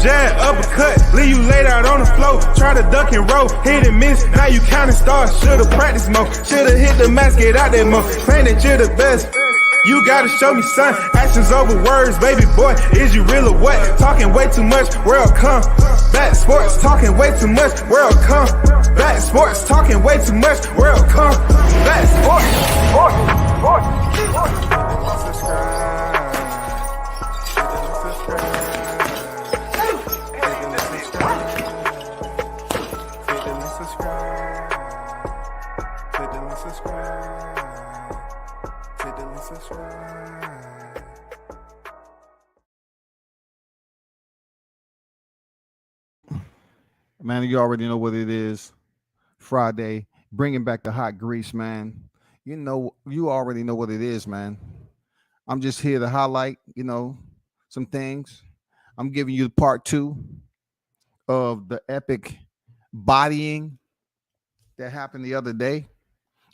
jab, uppercut, leave you laid out on the floor. Try to duck and roll, hit and miss, now you counting stars. Should've practiced more, should've hit the mask, get out there more. Claim that you're the best. You gotta show me, son. Actions over words, baby boy. Is you real or what? Talking way too much, world come. Back sports, talking way too much, world come. Back sports, talking way too much, world come. Back Man, you already know what it is. Friday, bringing back the hot grease, man. You already know what it is, man. I'm just here to highlight, some things. I'm giving you part 2 of the epic bodying that happened the other day.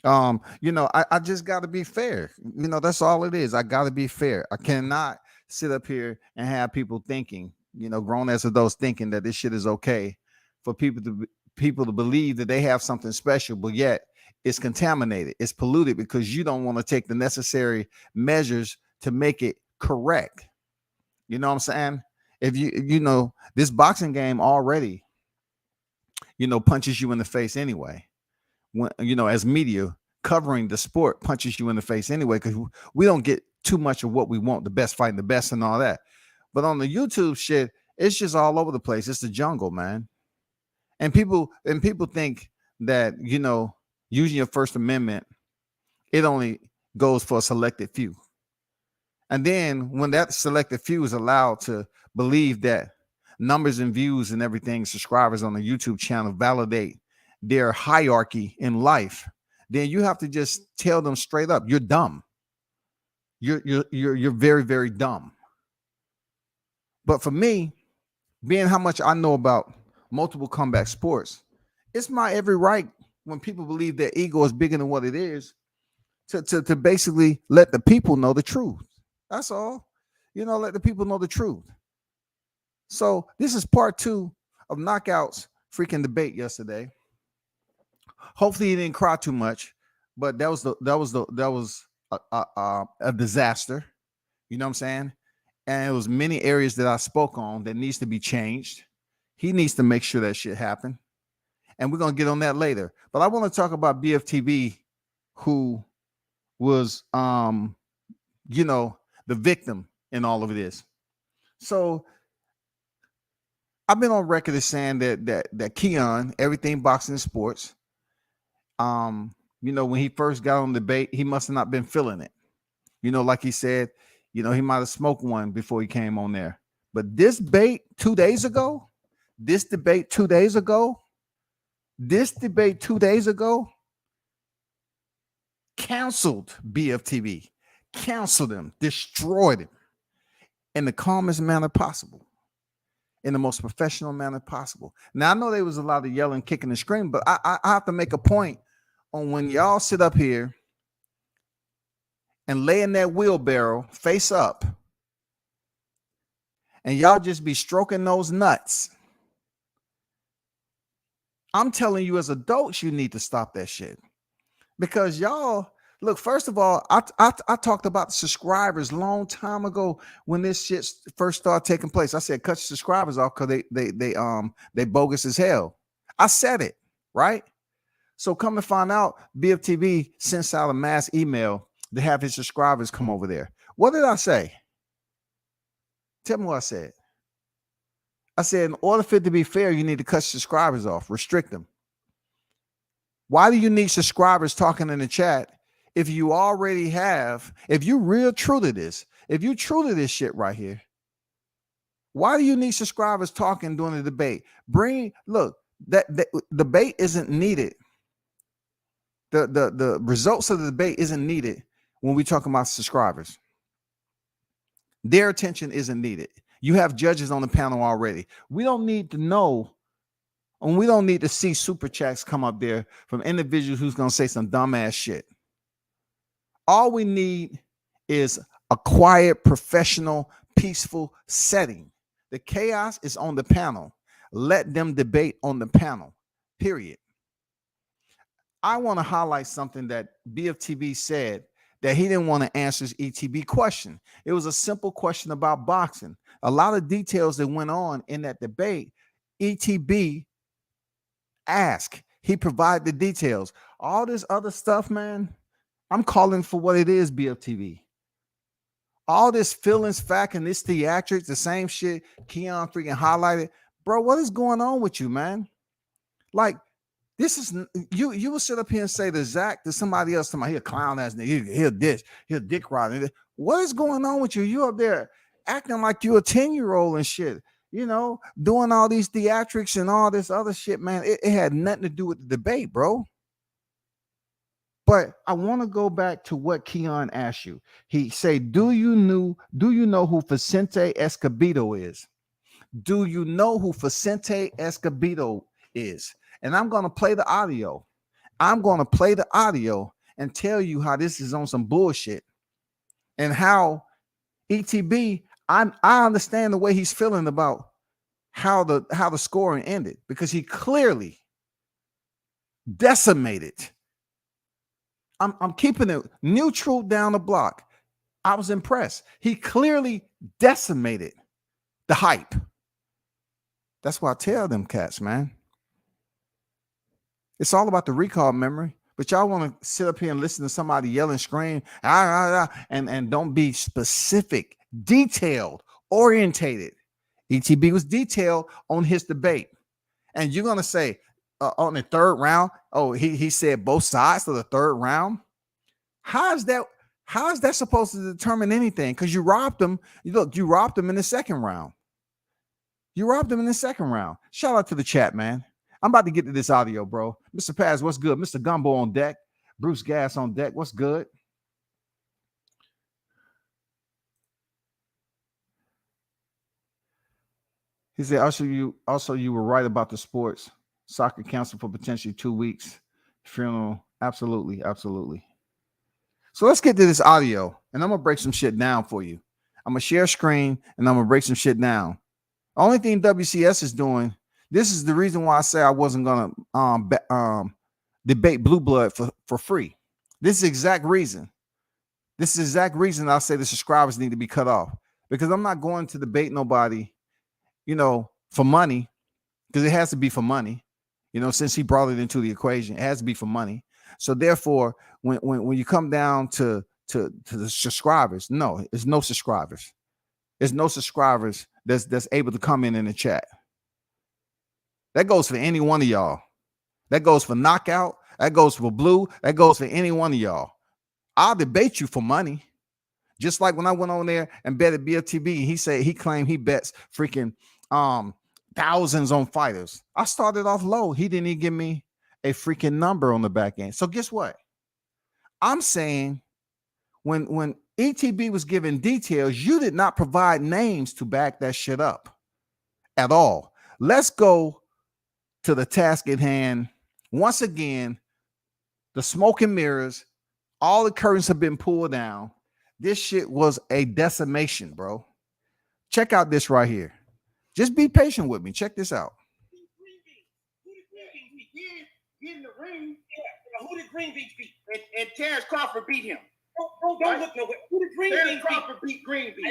I just got to be fair. That's all it is. I got to be fair. I cannot sit up here and have people thinking, grown as adults thinking that this shit is okay for people to believe that they have something special, but yet it's contaminated, it's polluted because you don't want to take the necessary measures to make it correct. You know what I'm saying? If this boxing game already, punches you in the face anyway. When as media covering the sport punches you in the face anyway, because we don't get too much of what we want, the best fighting the best and all that. But on the YouTube shit, it's just all over the place. It's the jungle, man. And people think that, using your First Amendment, it only goes for a selected few. And then when that selected few is allowed to believe that numbers and views and everything, subscribers on the YouTube channel validate their hierarchy in life, then you have to just tell them straight up, you're dumb. You're very, very dumb. But for me, being how much I know about multiple combat sports, it's my every right when people believe their ego is bigger than what it is to basically let the people know the truth. That's all. Let the people know the truth. So this is part 2 of Knockout's freaking debate yesterday. Hopefully he didn't cry too much, but that was a disaster. You know what I'm saying? And it was many areas that I spoke on that needs to be changed. He needs to make sure that shit happen. And we're going to get on that later. But I want to talk about Bftb, who was, the victim in all of this. So I've been on record as saying that Keon, everything boxing and sports, when he first got on the debate, he must have not been feeling it. Like he said, he might have smoked one before he came on there. But this debate 2 days ago, canceled Bftb, canceled him, destroyed him in the calmest manner possible, in the most professional manner possible. Now, I know there was a lot of yelling, kicking, and screaming, but I have to make a point on when y'all sit up here and lay in that wheelbarrow face up and y'all just be stroking those nuts. I'm telling you, as adults, you need to stop that shit. Because y'all, look, first of all, I talked about the subscribers a long time ago when this shit first started taking place. I said, cut your subscribers off because they bogus as hell. I said it, right? So come to find out, Bftb sends out a mass email to have his subscribers come over there. What did I say? Tell me what I said. I said, in order for it to be fair, you need to cut subscribers off, restrict them. Why do you need subscribers talking in the chat if you already have, if you real true to this, if you true to this shit right here, why do you need subscribers talking during the debate? Look, that debate isn't needed. The results of the debate isn't needed when we talk about subscribers. Their attention isn't needed. You have judges on the panel already. We don't need to know, and we don't need to see super chats come up there from individuals who's going to say some dumbass shit. All we need is a quiet, professional, peaceful setting The chaos is on the panel. Let them debate on the panel, period. I want to highlight something that Bftb said, that he didn't want to answer his ETB question. It was a simple question about boxing. A lot of details that went on in that debate, ETB asked. He provided the details. All this other stuff, man, I'm calling for what it is, Bftb. All this feelings, fact, and this theatrics, the same shit Keon freaking highlighted. Bro, what is going on with you, man? Like, this is you will sit up here and say to Zach, to somebody else, somebody, he a clown ass nigga, he'll dick rod. What is going on with you? You up there acting like you a 10-year-old and shit, doing all these theatrics and all this other shit, man. It had nothing to do with the debate, bro. But I want to go back to what Keon asked you. He said, do you know who Vicente Escobedo is? Do you know who Vicente Escobedo is? And I'm going to play the audio. I'm going to play the audio and tell you how this is on some bullshit and how ETB, I understand the way he's feeling about how the scoring ended, because he clearly decimated. I'm keeping it neutral down the block. I was impressed. He clearly decimated the hype. That's why I tell them cats, man. It's all about the recall memory. But y'all want to sit up here and listen to somebody yell and scream, and don't be specific, detailed, orientated. ETB was detailed on his debate. And you're going to say on the third round, oh, he said both sides for the third round. How is that supposed to determine anything? Because you robbed them. You robbed them in the second round. Shout out to the chat, man. I'm about to get to this audio, bro. Mr. Paz, what's good? Mr. Gumbo on deck. Bruce Gas on deck. What's good? He said, also you were right about the sports. Soccer canceled for potentially 2 weeks. Funeral. Absolutely. So let's get to this audio, and I'm going to break some shit down for you. I'm going to share screen, and I'm going to break some shit down. Only thing WCS is doing, this is the reason why I say I wasn't going to debate Blue Blood for free. This is the exact reason. I say the subscribers need to be cut off, because I'm not going to debate nobody, for money, because it has to be for money. Since he brought it into the equation, it has to be for money. So therefore, when you come down to the subscribers, no, there's no subscribers. There's no subscribers that's able to come in the chat. That goes for any one of y'all. That goes for Knockout. That goes for Blue. That goes for any one of y'all. I'll debate you for money. Just like when I went on there and bet at Bftb, he claimed he bets freaking thousands on fighters. I started off low. He didn't even give me a freaking number on the back end. So guess what? I'm saying when ETB was giving details, you did not provide names to back that shit up at all. Let's go to the task at hand. Once again, the smoke and mirrors, all the curtains have been pulled down. This shit was a decimation, bro. Check out this right here. Just be patient with me. Check this out. He in the ring. Yeah. Who did Green Beach beat? And Terrence Crawford beat him. Don't look nowhere. Who did Green Beach Crawford beat Green Beach?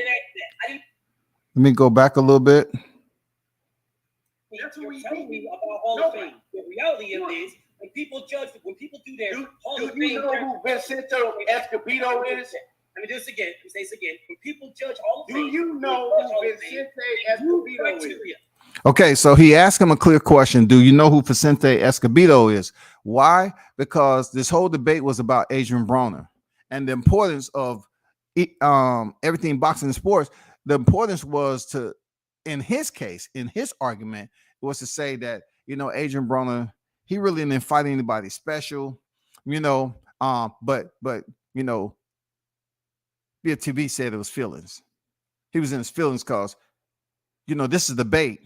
Let me go back a little bit. That's what we telling me about Hall of Fame. The reality of it is, when people do their Hall of Fame, you know who Vicente Escobedo is? Let me do this again. Let me say this again. When people judge Hall of Fame, do you know who Vicente Escobedo is? Okay, so he asked him a clear question. Do you know who Vicente Escobedo is? Why? Because this whole debate was about Adrian Broner and the importance of everything boxing and sports. The importance was to, in his case, in his argument, was to say that, Adrian Broner, he really didn't fight anybody special, but Bftb said it was feelings. He was in his feelings because, this is debate.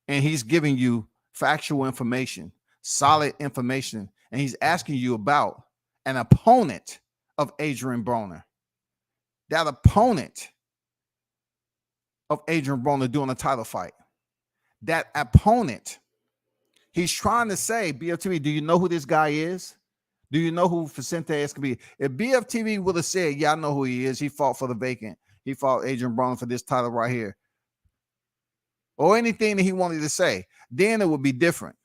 And he's giving you factual information, solid information, and he's asking you about an opponent of Adrian Broner. That opponent of Adrian Broner doing a title fight. That opponent, he's trying to say, BFTV, do you know who this guy is? Do you know who Vicente Escobedo? If BFTV would have said, yeah, I know who he is. He fought for the vacant. He fought Adrian Broner for this title right here. Or anything that he wanted to say, then it would be different.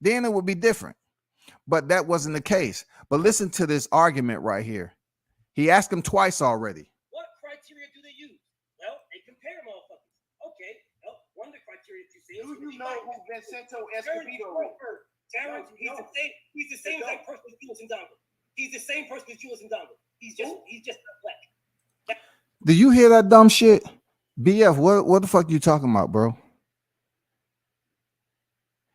Then it would be different. But that wasn't the case. But listen to this argument right here. He asked him twice already. What criteria do they use? Well, they compare motherfuckers. Okay, well, one of the criteria that you say is do you know who Vicente Escobedo is? Terrence, he's the same like person as Julius Ndongo. He's the same person as Julius Ndongo. He's just black. Do you hear that dumb shit? BF, what the fuck you talking about, bro?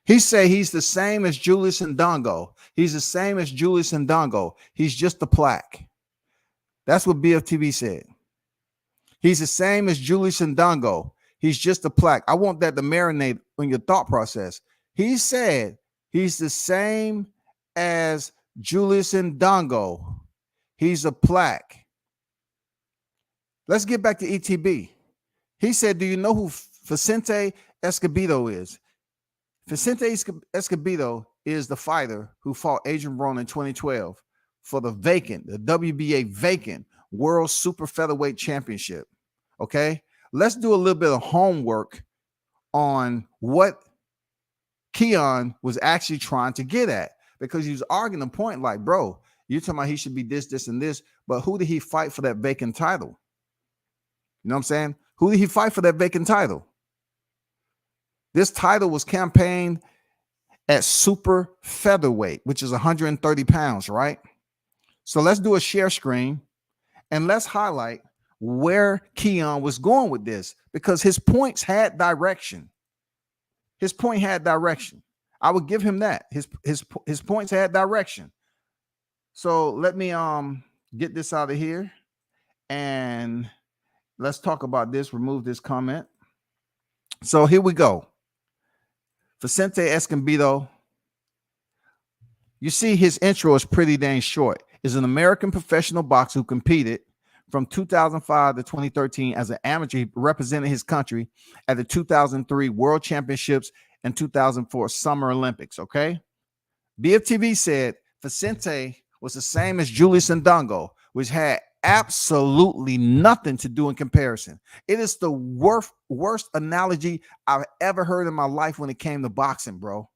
He say he's the same as Julius Ndongo. He's the same as Julius Ndongo. He's just a plaque. That's what BFTV said. He's the same as Julius Ndongo. He's just a plaque. I want that to marinate on your thought process. He said he's the same as Julius Ndongo. He's a plaque. Let's get back to ETB. He said, do you know who Vicente Escobedo is? Vicente Escobedo is the fighter who fought Adrian Broner in 2012 for the WBA vacant World Super Featherweight Championship. Okay, let's do a little bit of homework on what Keon was actually trying to get at, because he was arguing the point like, bro, you're talking about he should be this, this, and this, but who did he fight for that vacant title? You know what I'm saying? Who did he fight for that vacant title? This title was campaigned at super featherweight, which is 130 pounds, right? So let's do a share screen and let's highlight where Keon was going with this, because his points had direction. His point had direction. I would give him that. His points had direction. So let me get this out of here and let's talk about this. Remove this comment. So here we go. Vicente Escobedo, you see his intro is pretty dang short. Is an American professional boxer who competed from 2005 to 2013 as an amateur. He represented his country at the 2003 World Championships and 2004 Summer Olympics, okay? BFTV said Vicente was the same as Julius Ndongo, which had absolutely nothing to do in comparison. It is the worst analogy I've ever heard in my life when it came to boxing, bro.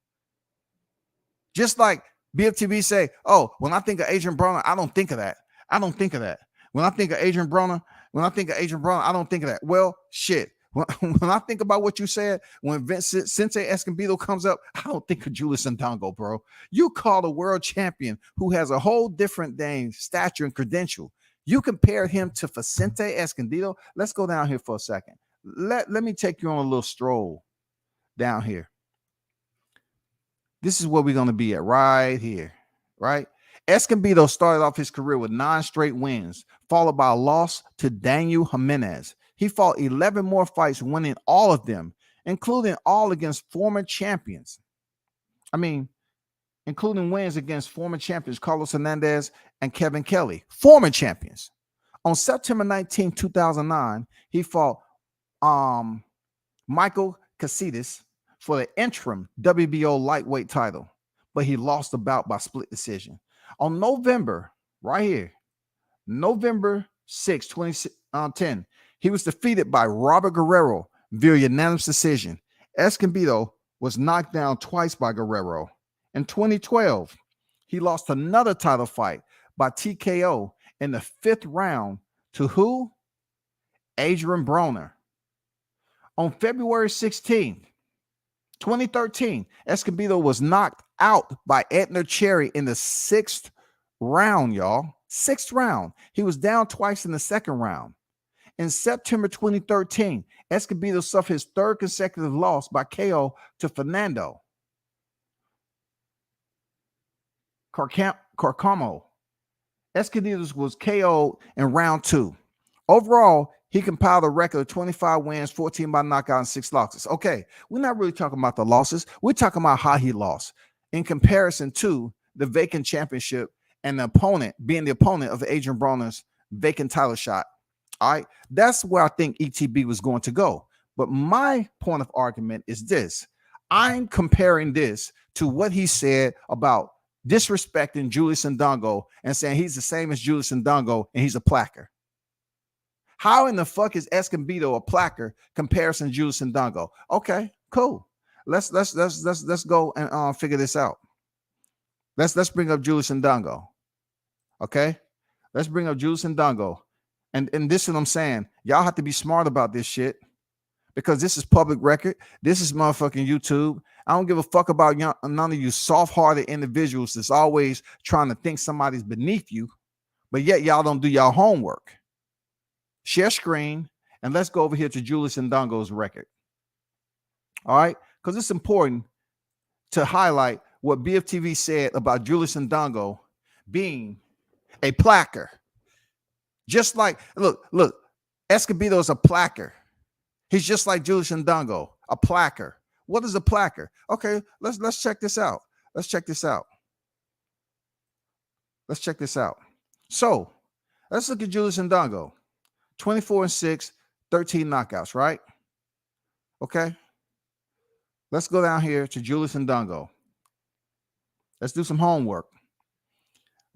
Just like BFTV say, oh, when I think of Adrian Broner, I don't think of that. I don't think of that. When I think of Adrian Broner, I don't think of that. Well, shit. When I think about what you said, when Vicente Escobedo comes up, I don't think of Julius Ndongo, bro. You call a world champion who has a whole different dang stature and credential. You compare him to Vicente Escobedo. Let's go down here for a second. Let me take you on a little stroll down here. This is where we're going to be at right here, right? Escobedo started off his career with 9 straight wins, followed by a loss to Daniel Jimenez. He fought 11 more fights, winning all of them, including all against former champions. Including wins against former champions Carlos Hernandez and Kevin Kelly, former champions. On September 19, 2009, he fought Michael Casitas for the interim WBO lightweight title, but he lost the bout by split decision. On November, right here, November 6, 2010, he was defeated by Robert Guerrero via unanimous decision. Escobedo was knocked down twice by Guerrero. In 2012, he lost another title fight by TKO in the 5th round to who? Adrian Broner. On February 16, 2013, Escobedo was knocked out by Edner Cherry in the 6th round, y'all. 6th round. He was down twice in the 2nd round. In September 2013, Escobedo suffered his 3rd consecutive loss by KO to Fernando Carcamo. Escobedo was KO'd in round 2. Overall, he compiled a record of 25 wins, 14 by knockout, and 6 losses. Okay, we're not really talking about the losses. We're talking about how he lost in comparison to the vacant championship and the opponent being the opponent of Adrian Broner's vacant title shot All right. That's where I think ETB was going to go. But my point of argument is this. I'm comparing this to what he said about disrespecting Julius Ndongo and saying he's the same as Julius Ndongo and he's a placker. How in the fuck is Escobedo a placker comparison to Julius Ndongo? Okay, cool. Let's go and figure this out. Let's bring up Julius Ndongo. Okay, let's bring up Julius Ndongo. And this is what I'm saying. Y'all have to be smart about this shit because this is public record. This is motherfucking YouTube. I don't give a fuck about none of you soft-hearted individuals that's always trying to think somebody's beneath you, but yet y'all don't do y'all homework. Share screen, and let's go over here to Julius Ndongo's record. All right? Because it's important to highlight what Bftb said about Julius Ndongo being a placker. Just like, look, Escobedo is a placker. He's just like Julius Ndongo, a placker. What is a placker? Okay, let's check this out. Let's check this out. So, let's look at Julius Ndongo. 24-6, 13 knockouts, right? Okay. Let's go down here to Julius Ndongo. Let's do some homework.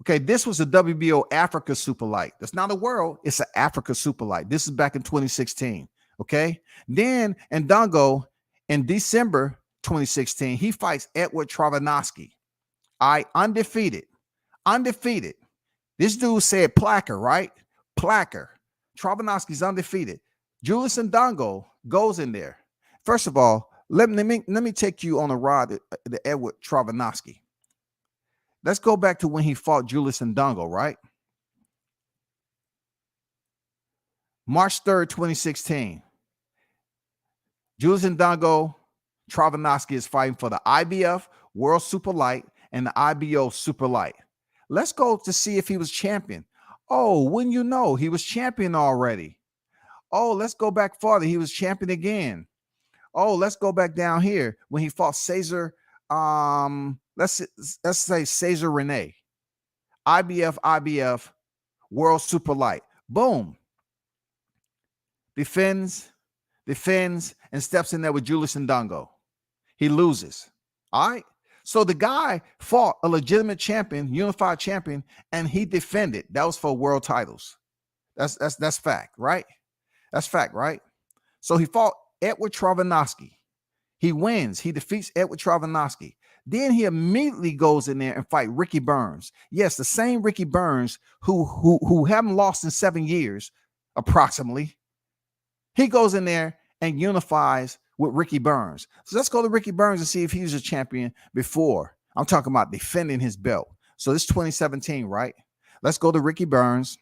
Okay, this was a WBO Africa Super Light. That's not a world, it's an Africa Super Light. This is back in 2016. Okay. Then Ndongo in December 2016, he fights Edward Travanovsky. Undefeated. This dude said placker, right? Placker. Travanovsky's undefeated. Julius Ndongo goes in there. First of all, let me take you on a ride to Edward Travanovsky. Let's go back to when he fought Julius Ndongo, right? March 3rd, 2016. Julius Ndongo, Travanovsky is fighting for the IBF World Super Light and the IBO Super Light. Let's go to see if he was champion. Oh, wouldn't you know, he was champion already. Oh, let's go back farther. He was champion again. Oh, let's go back down here when he fought Cesar. Let's say Cesar Rene. IBF World Super Light. Boom. Defends, and steps in there with Julius Ndongo. He loses. All right. So the guy fought a legitimate champion, unified champion, and he defended. That was for world titles. That's fact, right? That's fact, right? So he fought Edward Travanovsky. He wins. He defeats Edward Travanovsky. Then he immediately goes in there and fight Ricky Burns. Yes, the same Ricky Burns who haven't lost in 7 years, approximately. He goes in there and unifies with Ricky Burns. So let's go to Ricky Burns and see if he was a champion before. I'm talking about defending his belt. So this is 2017, right? Let's go to Ricky Burns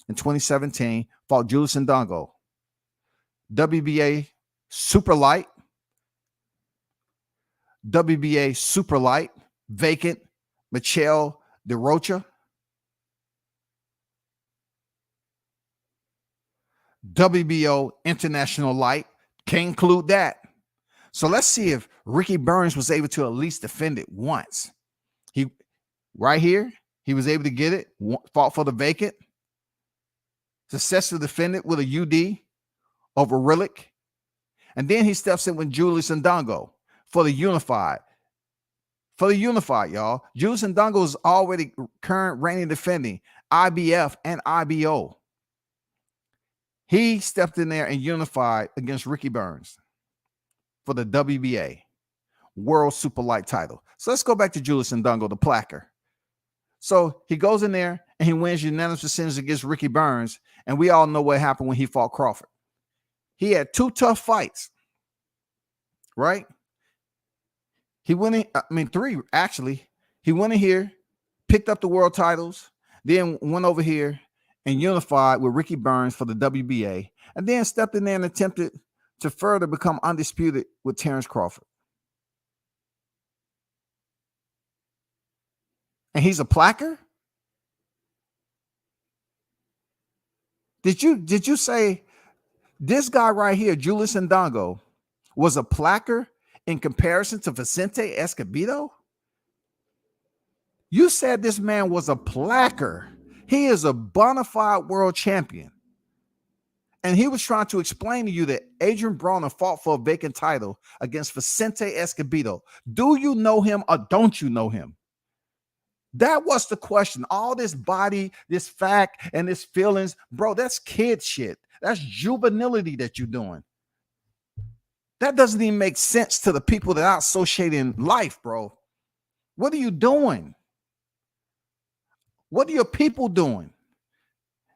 in 2017, fought Julius Ndongo. WBA Super Light. WBA Super Light, vacant, Michelle De Rocha. WBO International Light, can't include that. So let's see if Ricky Burns was able to at least defend it once. Right here, he was able to get it, fought for the vacant, successfully defended with a UD over Rillick. And then he steps in with Julius Ndongo for the unified. Y'all. Julius Ndongo is already current reigning defending IBF and IBO. He stepped in there and unified against Ricky Burns for the WBA World Super Light title. So let's go back to Julius Ndongo, the placker. So he goes in there and he wins unanimous decisions against Ricky Burns. And we all know what happened when he fought Crawford. He had 2 tough fights, right? He went in, 3 actually. He went in here, picked up the world titles, then went over here and unified with Ricky Burns for the WBA, and then stepped in there and attempted to further become undisputed with Terrence Crawford. And he's a placker? Did you say this guy right here, Julius Ndongo, was a placker in comparison to Vicente Escobedo? You said this man was a placker. He is a bona fide world champion. And he was trying to explain to you that Adrian Broner fought for a vacant title against Vicente Escobedo. Do you know him or don't you know him? That was the question. All this body, this fact, and this feelings, bro, that's kid shit. That's juvenility that you're doing. That doesn't even make sense to the people that are associating life, bro. What are you doing? What are your people doing?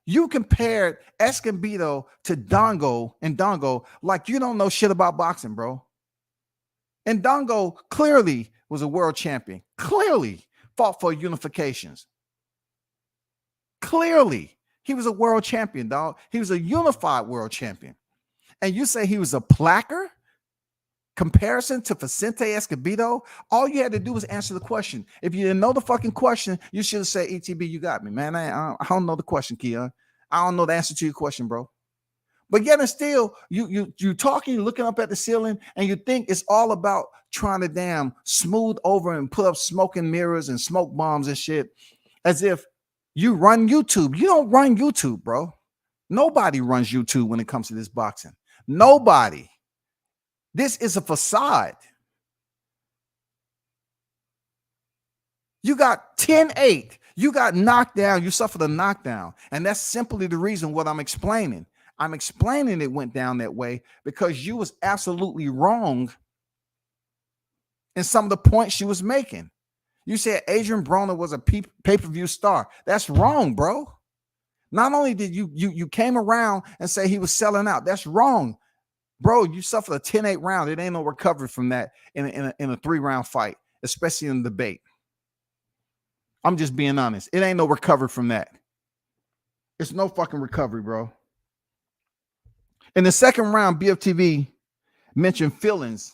You compared Escobedo to Dongo and Dongo like you don't know shit about boxing, bro. And Dongo clearly was a world champion. Clearly fought for unifications. Clearly, he was a world champion, dog. He was a unified world champion. And you say he was a placker? Comparison to Vicente Escobedo? All you had to do was answer the question. If you didn't know the fucking question, you should have said, ETB, you got me, man. I don't know the question, Keon. I don't know the answer to your question, bro. But yet and still, you talking, looking up at the ceiling, and you think it's all about trying to damn smooth over and put up smoke and mirrors and smoke bombs and shit, as if you run YouTube. You don't run YouTube, bro. Nobody runs YouTube when it comes to this boxing. Nobody. This is a facade. You got 10-8. You got knocked down. You suffered a knockdown. And that's simply the reason what I'm explaining. I'm explaining it went down that way because you was absolutely wrong in some of the points she was making. You said Adrian Broner was a pay-per-view star. That's wrong, bro. Not only did you came around and say he was selling out. That's wrong. Bro, you suffered a 10-8 round. It ain't no recovery from that in a 3-round fight, especially in a debate. I'm just being honest. It ain't no recovery from that. It's no fucking recovery, bro. In the second round, Bftb mentioned feelings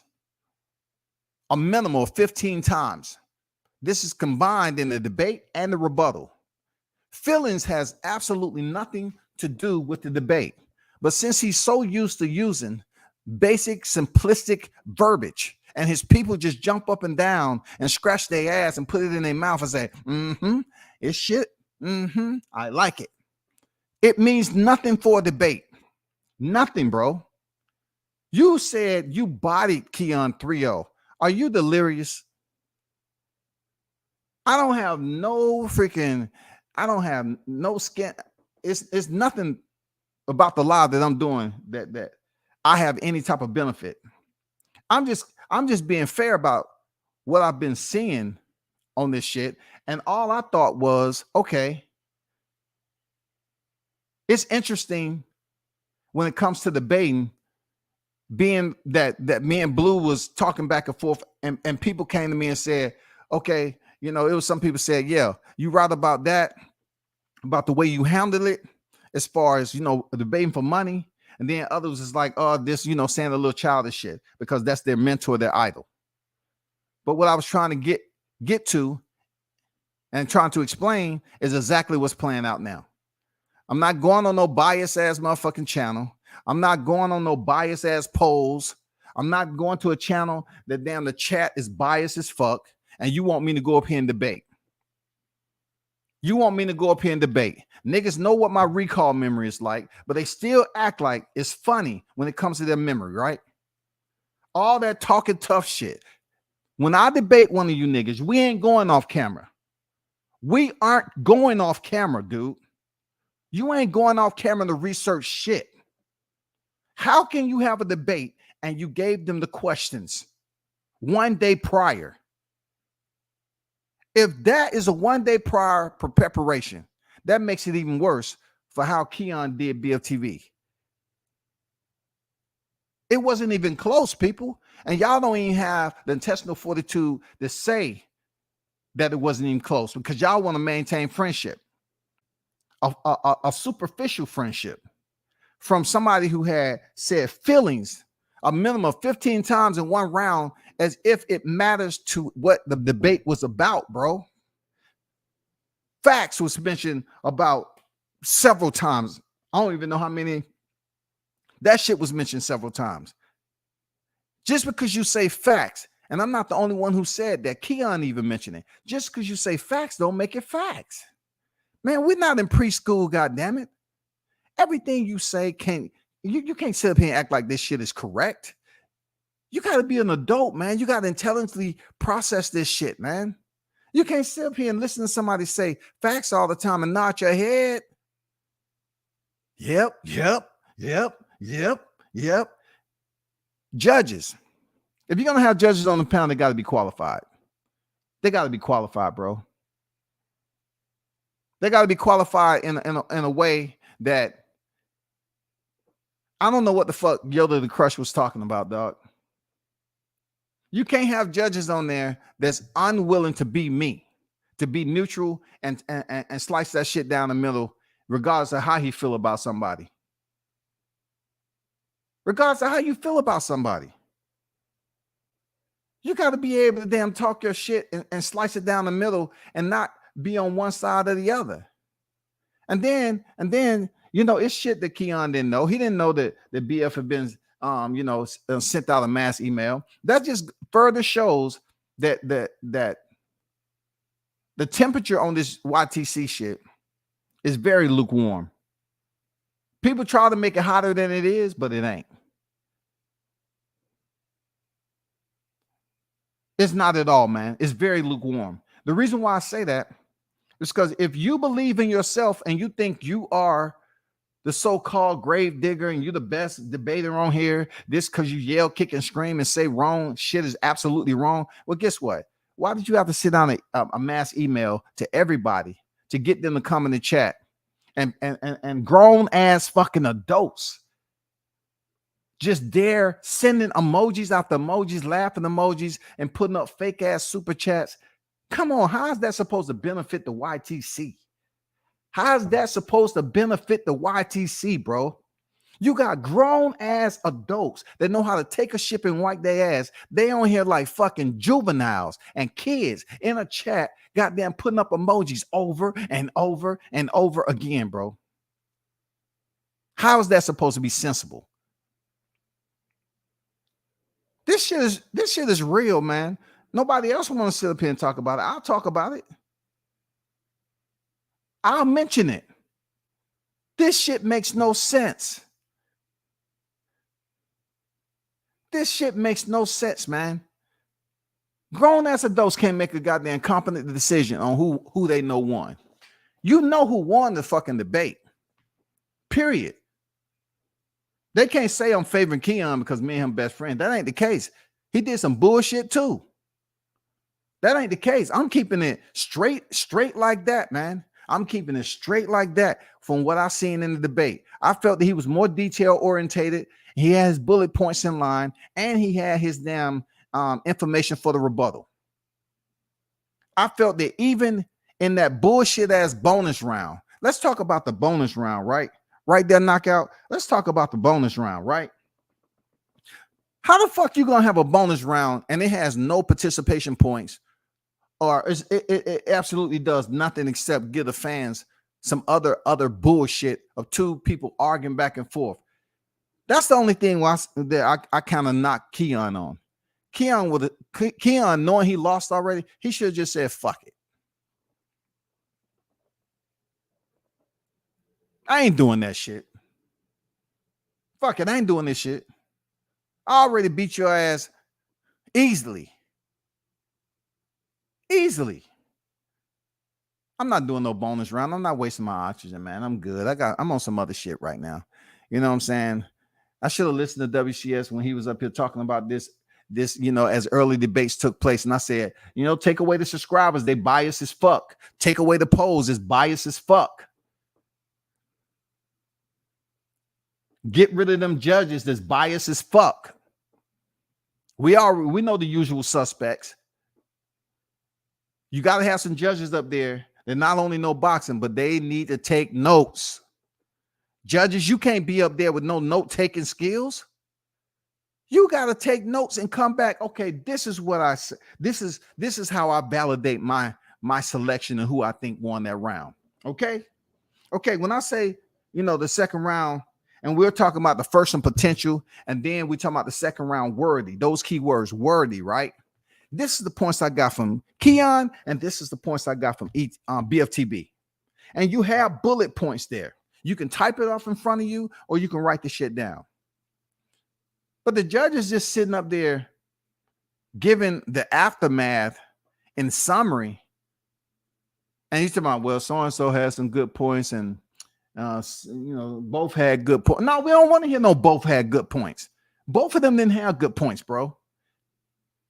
a minimum of 15 times. This is combined in the debate and the rebuttal. Feelings has absolutely nothing to do with the debate. But since he's so used to using basic, simplistic verbiage, and his people just jump up and down and scratch their ass and put it in their mouth and say, it's shit. I like it. It means nothing for a debate. Nothing, bro. You said you bodied Keon 3-0. Are you delirious? I don't have no skin. It's nothing about the live that I'm doing that I have any type of benefit. I'm just being fair about what I've been seeing on this shit. And all I thought was, okay, it's interesting when it comes to debating, being that me and Blue was talking back and forth, and people came to me and said, okay, it was some people said, yeah, you right about that, about the way you handled it, as far as, debating for money. And then others is like, oh, this, saying a little childish shit because that's their mentor, their idol. But what I was trying to get to and trying to explain is exactly what's playing out now. I'm not going on no bias ass motherfucking channel. I'm not going on no bias ass polls. I'm not going to a channel that damn the chat is biased as fuck. And you want me to go up here and debate. You want me to go up here and debate. Niggas know what my recall memory is like, but they still act like it's funny when it comes to their memory, right? All that talking tough shit. When I debate one of you niggas, we ain't going off camera. We aren't going off camera, dude. You ain't going off camera to research shit. How can you have a debate and you gave them the questions one day prior? If that is a 1 day prior preparation, that makes it even worse for how Keon did Bftb. It wasn't even close, people. And y'all don't even have the intestinal fortitude to say that it wasn't even close because y'all want to maintain friendship, a superficial friendship from somebody who had said feelings a minimum of 15 times in one round, as if it matters to what the debate was about, bro. Facts was mentioned about several times. I don't even know how many. That shit was mentioned several times. Just because you say facts, and I'm not the only one who said that. Keon even mentioned it. Just because you say facts don't make it facts. Man, we're not in preschool, goddammit. Everything you say You can't sit up here and act like this shit is correct. You got to be an adult, man. You got to intelligently process this shit, man. You can't sit up here and listen to somebody say facts all the time and nod your head. Yep. Judges. If you're going to have judges on the panel, they got to be qualified. They got to be qualified, bro. They got to be qualified in a way that I don't know what the fuck Yoda the Crush was talking about, dog. You can't have judges on there that's unwilling to be me, to be neutral and slice that shit down the middle, regardless of how he feel about somebody. Regardless of how you feel about somebody. You got to be able to damn talk your shit and slice it down the middle and not be on one side or the other. And then, you know, it's shit that Keon didn't know. He didn't know that the BF had been, sent out a mass email. That just further shows that the temperature on this YTC shit is very lukewarm. People try to make it hotter than it is, but it ain't. It's not at all, man. It's very lukewarm. The reason why I say that is because if you believe in yourself and you think you are the so-called grave digger and you're the best debater on here, this because you yell, kick, and scream and say wrong shit is absolutely wrong. Well, guess what? Why did you have to sit down a mass email to everybody to get them to come in the chat? And grown ass fucking adults just dare sending emojis after emojis, laughing emojis, and putting up fake ass super chats. Come on, how is that supposed to benefit the YTC? How is that supposed to benefit the YTC, bro? You got grown ass adults that know how to take a ship and wipe their ass. They on here like fucking juveniles and kids in a chat, goddamn putting up emojis over and over and over again, bro. How is that supposed to be sensible? This shit is real, man. Nobody else want to sit up here and talk about it. I'll talk about it. I'll mention it. This shit makes no sense. This shit makes no sense, man. Grown ass adults can't make a goddamn competent decision on who they know won. You know who won the fucking debate. Period. They can't say I'm favoring Keon because me and him best friend. That ain't the case. He did some bullshit too. That ain't the case. I'm keeping it straight like that, man. I'm keeping it straight like that from what I've seen in the debate. I felt that he was more detail orientated. He had his bullet points in line, and he had his damn information for the rebuttal. I felt that even in that bullshit ass bonus round, let's talk about the bonus round, right? Right there, knockout. Let's talk about the bonus round, right? How the fuck you gonna have a bonus round and it has no participation points, or it absolutely does nothing except give the fans some other bullshit of two people arguing back and forth? That's the only thing that I kind of knocked Keon on. Keon, knowing he lost already, he should have just said fuck it. I ain't doing that shit. Fuck it, I ain't doing this shit. I already beat your ass easily. I'm not doing no bonus round. I'm not wasting my oxygen, man. I'm good. I'm on some other shit right now. You know what I'm saying? I should have listened to WCS when he was up here talking about this, as early debates took place. And I said, take away the subscribers. They biased as fuck. Take away the polls. It's biased as fuck. Get rid of them judges that's biased as fuck. We know the usual suspects. You got to have some judges up there that not only know boxing, but they need to take notes. Judges, you can't be up there with no note-taking skills. You got to take notes and come back. Okay, this is what I say. This is how I validate my selection and who I think won that round. Okay. When I say, the second round, and we're talking about the first one potential, and then we're talking about the second round worthy. Those key words, worthy, right? This is the points I got from Keon, and this is the points I got from BFTB. And you have bullet points there. You can type it off in front of you, or you can write the shit down. But the judge is just sitting up there giving the aftermath in summary. And he's talking about, well, so-and-so has some good points, and both had good points. No, we don't want to hear no both had good points. Both of them didn't have good points, bro.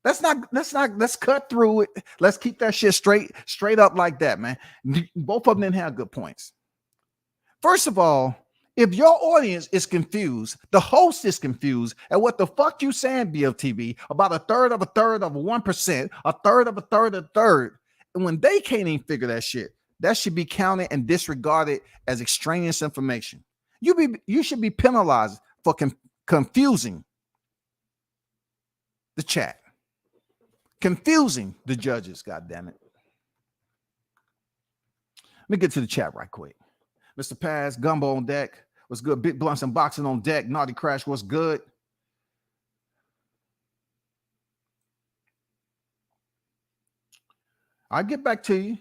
Let's cut through it. Let's keep that shit straight up like that, man. Both of them didn't have good points. First of all, if your audience is confused, the host is confused at what the fuck you saying, Bftb, about a third of a 1%, a third of a third, and when they can't even figure that shit, that should be counted and disregarded as extraneous information. You should be penalized for confusing the chat, confusing the judges. God damn it! Let me get to the chat right quick. Mr. Paz, Gumbo on deck. What's good? Big Blunts and Boxing on deck. Naughty Crash, what's good? I'll get back to you.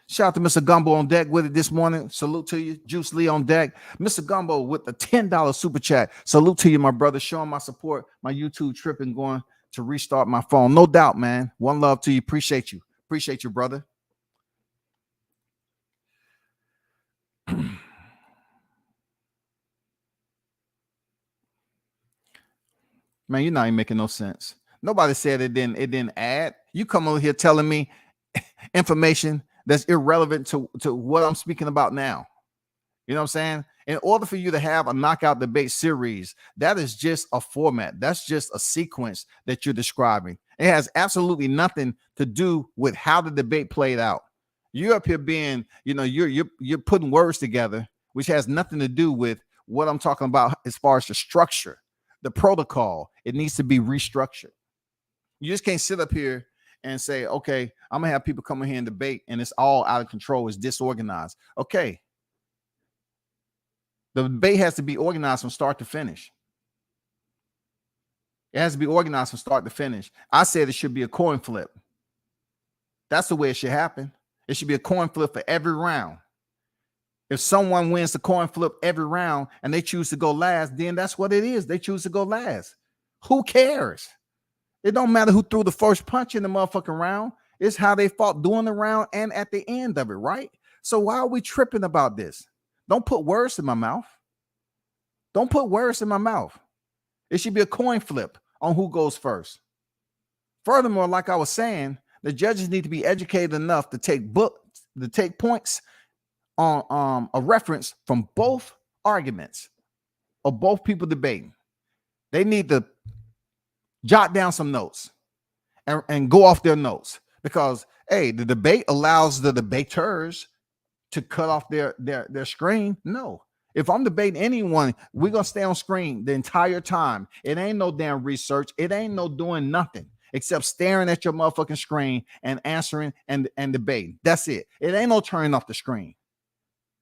Shout out to Mr. Gumbo on deck with it this morning. Salute to you. Juice Lee on deck. Mr. Gumbo with the $10 super chat. Salute to you, my brother. Showing my support. My YouTube tripping, going to restart my phone. No doubt, man. One love to you. Appreciate you. Appreciate you, brother. Man, you're not even making no sense. Nobody said it didn't add. You come over here telling me information that's irrelevant to what I'm speaking about now. You know what I'm saying? In order for you to have a knockout debate series, that is just a format. That's just a sequence that you're describing. It has absolutely nothing to do with how the debate played out. You're up here being, you're putting words together, which has nothing to do with what I'm talking about as far as the structure, the protocol. It needs to be restructured. You just can't sit up here and say, okay, I'm gonna have people come in here and debate, and it's all out of control, it's disorganized. Okay. The debate has to be organized from start to finish. It has to be organized from start to finish. I said it should be a coin flip. That's the way it should happen. It should be a coin flip for every round. If someone wins the coin flip every round and they choose to go last, then that's what it is. They choose to go last. Who cares? It don't matter who threw the first punch in the motherfucking round. It's how they fought during the round and at the end of it, right? So why are we tripping about this? Don't put words in my mouth. Don't put words in my mouth. It should be a coin flip on who goes first. Furthermore, like I was saying, the judges need to be educated enough to take points on a reference from both arguments of both people debating. They need to jot down some notes and go off their notes, because hey, the debate allows the debaters to cut off their screen. No, if I'm debating anyone, we're gonna stay on screen the entire time. It ain't no damn research. It ain't no doing nothing except staring at your motherfucking screen and answering and debating. That's it. It ain't no turning off the screen.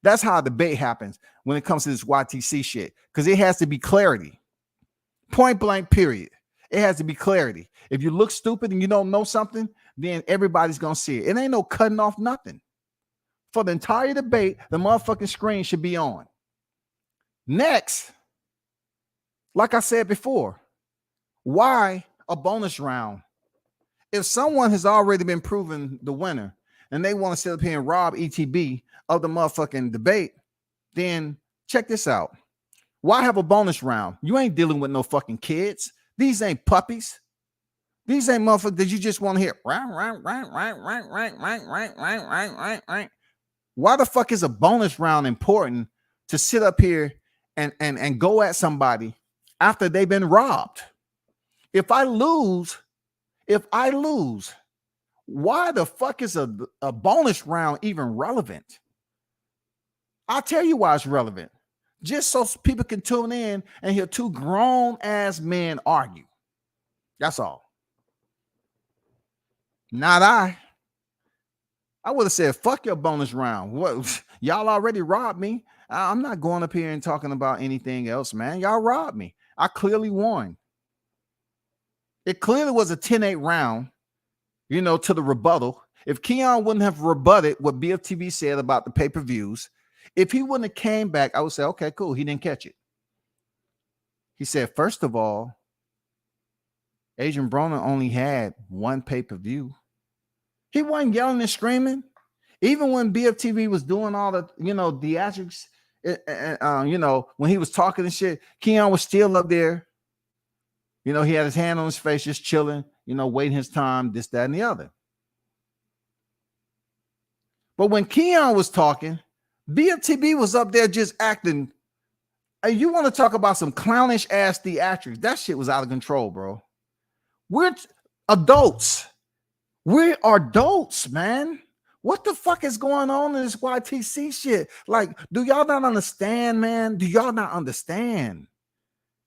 That's how a debate happens when it comes to this YTC shit, because it has to be clarity. Point blank, period. It has to be clarity. If you look stupid and you don't know something, then everybody's going to see it. It ain't no cutting off nothing. For the entire debate, the motherfucking screen should be on. Next, like I said before, why a bonus round? If someone has already been proven the winner and they want to sit up here and rob ETB of the motherfucking debate, then check this out. Why have a bonus round? You ain't dealing with no fucking kids. These ain't puppies. These ain't motherfuckers that you just want to hear. Right. Why the fuck is a bonus round important to sit up here and go at somebody after they've been robbed? If I lose, why the fuck is a bonus round even relevant? I'll tell you why it's relevant. Just so people can tune in and hear two grown-ass men argue. That's all. Not I. I would have said, fuck your bonus round. What? Y'all already robbed me. I'm not going up here and talking about anything else, man. Y'all robbed me. I clearly won. It clearly was a 10-8 round. you know, to the rebuttal. If Keon wouldn't have rebutted what BFTB said about the pay-per-views, if he wouldn't have came back, I would say, okay, cool. He didn't catch it. He said, first of all, Adrian Broner only had one pay-per-view. He wasn't yelling and screaming. Even when BFTV was doing all the, you know, theatrics, you know, when he was talking and shit, Keon was still up there. You know, he had his hand on his face, just chilling, you know, waiting his time, this, that, and the other. But when Keon was talking, BFTB was up there just acting. And you want to talk about some clownish ass theatrics? That shit was out of control, bro. We're adults. We are adults, man. What the fuck is going on in this YTC shit? Like, do y'all not understand, man? Do y'all not understand?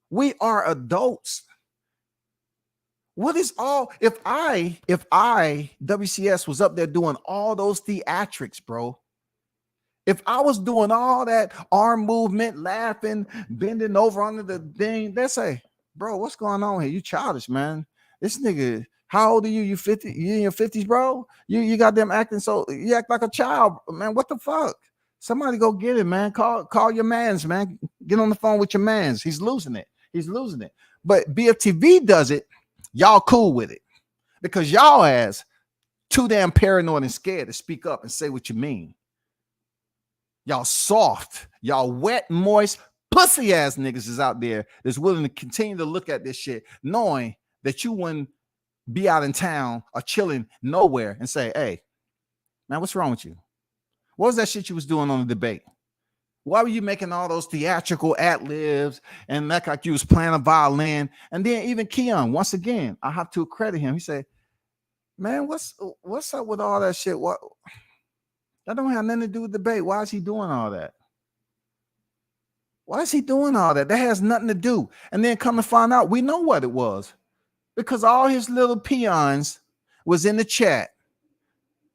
We are adults. What is all, if I, WCS was up there doing all those theatrics, bro. If I was doing all that arm movement, laughing, bending over under the thing, they say, bro, what's going on here? You childish, man. This nigga, how old are you? You 50? You in your 50s, bro? You got them acting so, you act like a child, man. What the fuck? Somebody go get it, man. Call your mans, man. Get on the phone with your mans. He's losing it. He's losing it. But BFTV does it. Y'all cool with it because y'all ass too damn paranoid and scared to speak up and say what you mean. Y'all soft, y'all wet, moist, pussy ass niggas is out there that's willing to continue to look at this shit, knowing that you wouldn't be out in town or chilling nowhere and say, hey, man, what's wrong with you? What was that shit you was doing on the debate? Why were you making all those theatrical ad-libs and like you was playing a violin? And then even Keon, once again, I have to credit him. He said, man, what's up with all that shit? What? That don't have nothing to do with debate. Why is he doing all that? Why is he doing all that? That has nothing to do. And then come to find out, we know what it was. Because all his little peons was in the chat,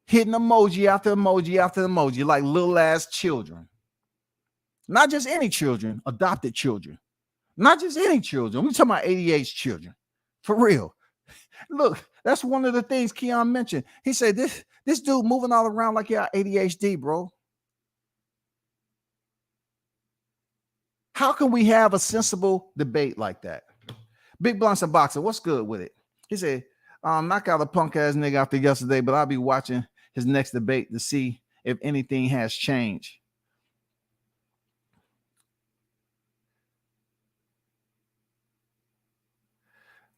hitting emoji after emoji after emoji, like little ass children. Not just any children, adopted children. Not just any children. We're talking about ADHD children. For real. Look, that's one of the things Keon mentioned. He said, this dude moving all around like he got ADHD, bro. How can we have a sensible debate like that? Big Blunts and Boxer, what's good with it? He said, knock out a punk ass nigga after yesterday, but I'll be watching his next debate to see if anything has changed.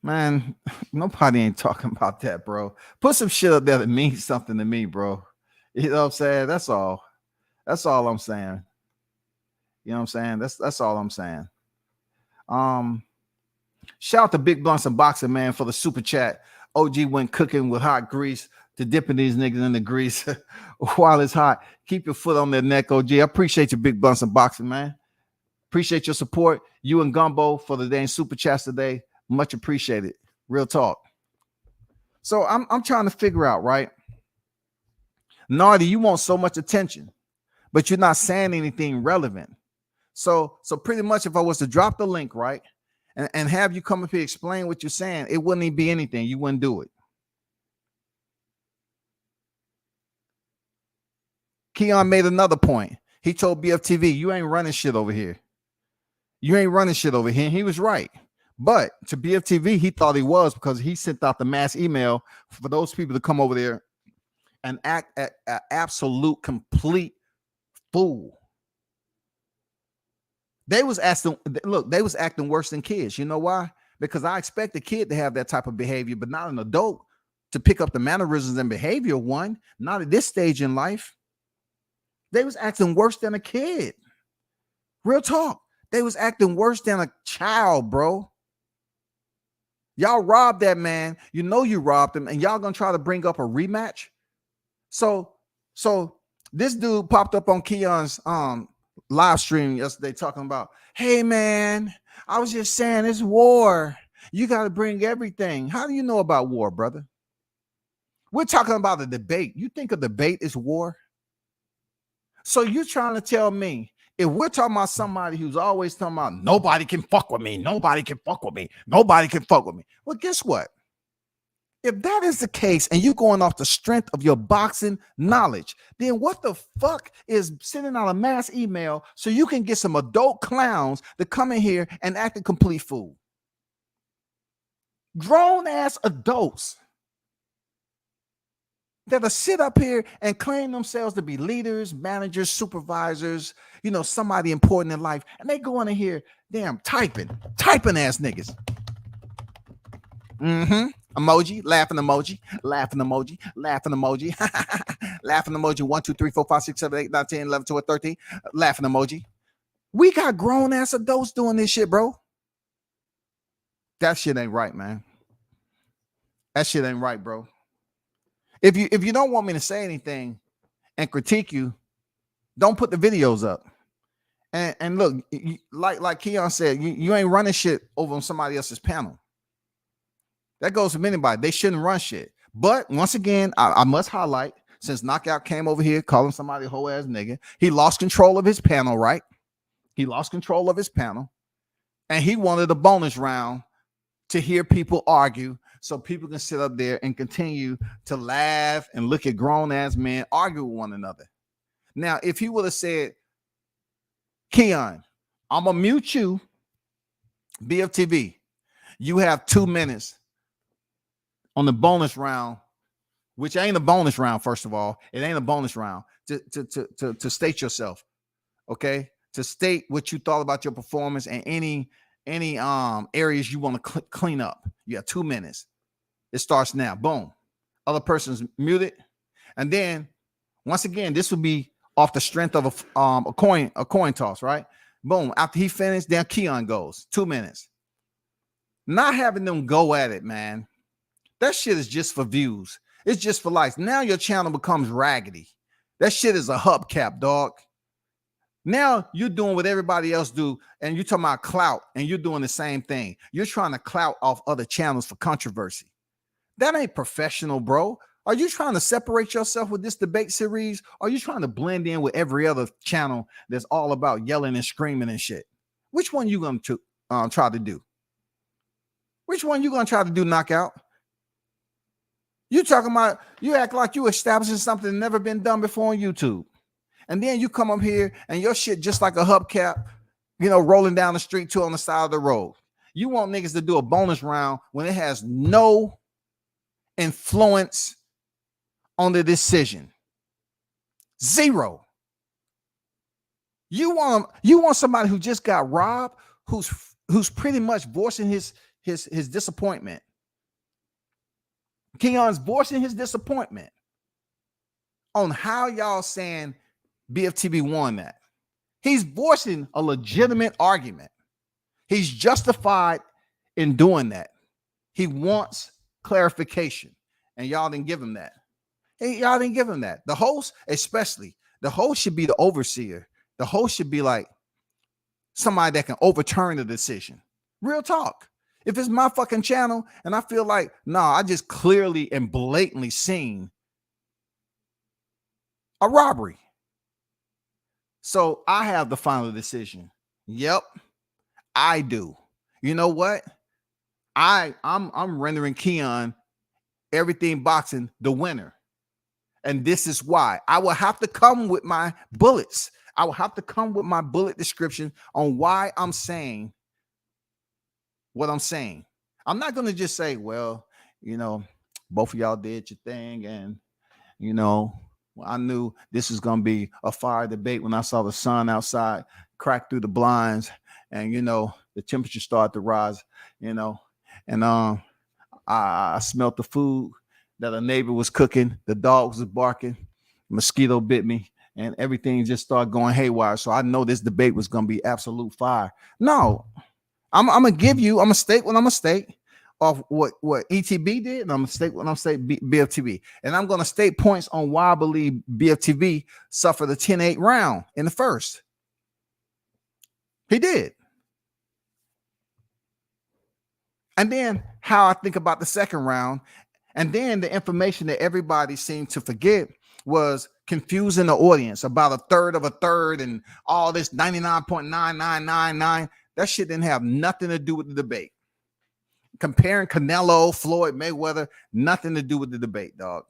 Man, nobody ain't talking about that, bro. Put some shit up there that means something to me, bro. You know what I'm saying? That's all. That's all I'm saying. You know what I'm saying? That's all I'm saying. Shout out to Big Blunts and Boxer, man, for the super chat. OG went cooking with hot grease to dipping these niggas in the grease while it's hot. Keep your foot on their neck, OG. I appreciate you, Big Blunts and Boxer, man. Appreciate your support. You and Gumbo for the dang super chats today. Much appreciated. Real talk. So I'm trying to figure out, right? Nardi, you want so much attention, but you're not saying anything relevant. So pretty much if I was to drop the link, right, and have you come up here explain what you're saying, it wouldn't even be anything. You wouldn't do it. Keon made another point. He told BFTV, you ain't running shit over here. You ain't running shit over here. He was right. But to BFTV, he thought he was because he sent out the mass email for those people to come over there and act an absolute complete fool. They was acting worse than kids. You know why? Because I expect a kid to have that type of behavior, but not an adult to pick up the mannerisms and behavior of one. Not at this stage in life. They was acting worse than a kid. Real talk. They was acting worse than a child, bro. Y'all robbed that man. You know you robbed him, and y'all gonna try to bring up a rematch. So this dude popped up on Keon's live stream yesterday talking about, hey man, I was just saying it's war. You got to bring everything. How do you know about war, brother? We're talking about a debate. You think a debate is war? So you're trying to tell me if we're talking about somebody who's always talking about nobody can fuck with me, nobody can fuck with me, nobody can fuck with me. Well, guess what? If that is the case and you're going off the strength of your boxing knowledge, then what the fuck is sending out a mass email so you can get some adult clowns to come in here and act a complete fool? Grown ass adults that'll sit up here and claim themselves to be leaders, managers, supervisors, somebody important in life. And they go in here, damn, typing ass niggas. Emoji, laughing emoji, laughing emoji, laughing emoji, laughing emoji. 1, 2, 3, 4, 5, 6, 7, 8, 9, 10, 11, 12, 13. Laughing emoji. We got grown ass adults doing this shit, bro. That shit ain't right, man. That shit ain't right, bro. If you don't want me to say anything and critique you, don't put the videos up. And look, like Keon said, you ain't running shit over on somebody else's panel. That goes from anybody. They shouldn't run shit. But once again, I must highlight, since Knockout came over here calling somebody a whole ass nigga, he lost control of his panel, right? He lost control of his panel. And he wanted a bonus round to hear people argue so people can sit up there and continue to laugh and look at grown ass men argue with one another. Now, if he would have said, Keon, I'm going to mute you, Bftb. You have 2 minutes on the bonus round, which ain't a bonus round, first of all. It ain't a bonus round to state yourself, okay? To state what you thought about your performance and any areas you want to clean up. You have 2 minutes. It starts now. Boom. Other person's muted. And then, once again, this would be off the strength of a coin toss, right? Boom. After he finished, then Keon goes. 2 minutes. Not having them go at it, man. That shit is just for views. It's just for likes. Now your channel becomes raggedy. That shit is a hubcap, dog. Now you're doing what everybody else do, and you're talking about clout, and you're doing the same thing. You're trying to clout off other channels for controversy. That ain't professional, bro. Are you trying to separate yourself with this debate series? Or are you trying to blend in with every other channel that's all about yelling and screaming and shit? Which one you going to try to do? Which one you going to try to do, Knockout? You talking about, you act like you establishing something that never been done before on YouTube. And then you come up here and your shit just like a hubcap, rolling down the street too on the side of the road. You want niggas to do a bonus round when it has no influence on the decision. Zero. You want somebody who just got robbed, who's pretty much voicing his disappointment. Keon's voicing his disappointment on how y'all saying Bftb won that. He's voicing a legitimate argument. He's justified in doing that. He wants clarification, and y'all didn't give him that. Y'all didn't give him that. The host, especially, the host should be the overseer. The host should be like somebody that can overturn the decision. Real talk. If it's my fucking channel and I feel like, I just clearly and blatantly seen a robbery. So I have the final decision. Yep, I do. You know what? I'm rendering Keon everything boxing the winner. And this is why. I will have to come with my bullets. I will have to come with my bullet description on why I'm saying what I'm saying. I'm not going to just say, well, both of y'all did your thing. And, I knew this was going to be a fire debate when I saw the sun outside crack through the blinds and, the temperature started to rise, and I smelled the food that a neighbor was cooking. The dogs was barking. Mosquito bit me. And everything just started going haywire. So I know this debate was going to be absolute fire. No, I'm going to state what I'm going to state of what ETB did. And I'm going to state what I'm saying Bftb. And I'm going to state points on why I believe Bftb suffered a 10-8 round in the first. He did. And then how I think about the second round. And then the information that everybody seemed to forget was confusing the audience about a third of a third and all this 99.9999. That shit didn't have nothing to do with the debate. comparing Canelo, Floyd Mayweather, nothing to do with the debate, dog.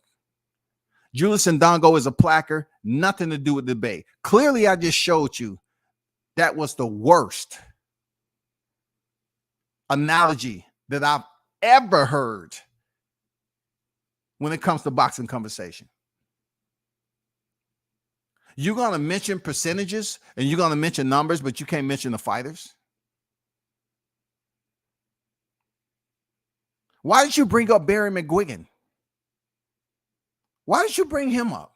Julius Ndongo is a placker, nothing to do with the debate. Clearly, I just showed you that was the worst analogy that I've ever heard when it comes to boxing conversation. You're going to mention percentages and you're going to mention numbers, but you can't mention the fighters. Why did you bring up Barry McGuigan? Why did you bring him up?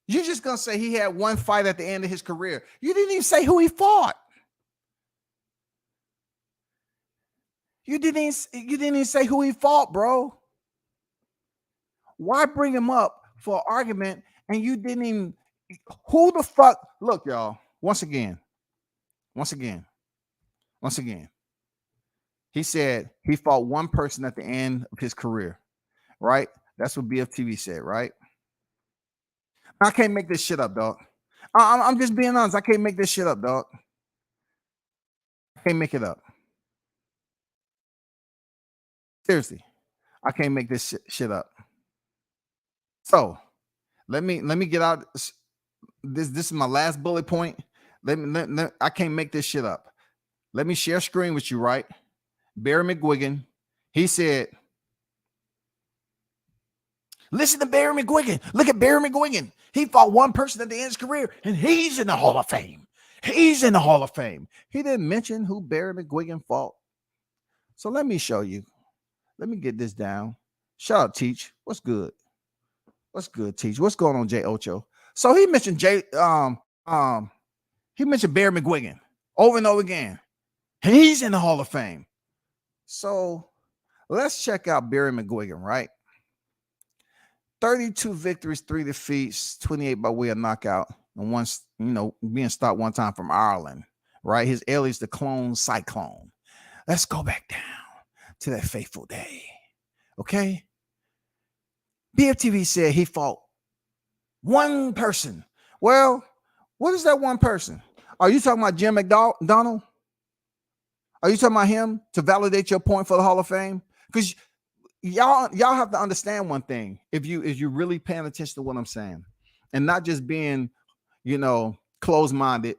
You're just going to say he had one fight at the end of his career. You didn't even say who he fought. You didn't even say who he fought, bro. Why bring him up for argument and you didn't even, who the fuck? Look, y'all, once again, he said he fought one person at the end of his career, right? That's what Bftb said, right? I can't make this shit up, dog. I'm just being honest. I can't make this shit up, dog. I can't make it up. Seriously, I can't make this shit up. So let me get out. This is my last bullet point. I can't make this shit up. Let me share screen with you, right? Barry McGuigan, he said, listen to Barry McGuigan. Look at Barry McGuigan. He fought one person at the end of his career, and he's in the Hall of Fame. He's in the Hall of Fame. He didn't mention who Barry McGuigan fought. So let me show you. Let me get this down. Shout out, Teach. What's good? What's good, Teach? What's going on, J Ocho? So he mentioned he mentioned Barry McGuigan over and over again. And he's in the Hall of Fame. So let's check out Barry McGuigan, right? 32 victories, 3 defeats, 28 by way of knockout, and once, being stopped one time from Ireland, right? His alias, the Clone Cyclone. Let's go back down to that fateful day, okay? Bftb said he fought one person. Well, what is that one person? Are you talking about Jim McDonald? Are you talking about him to validate your point for the Hall of Fame? Because y'all have to understand one thing. If you're really paying attention to what I'm saying, and not just being, closed-minded,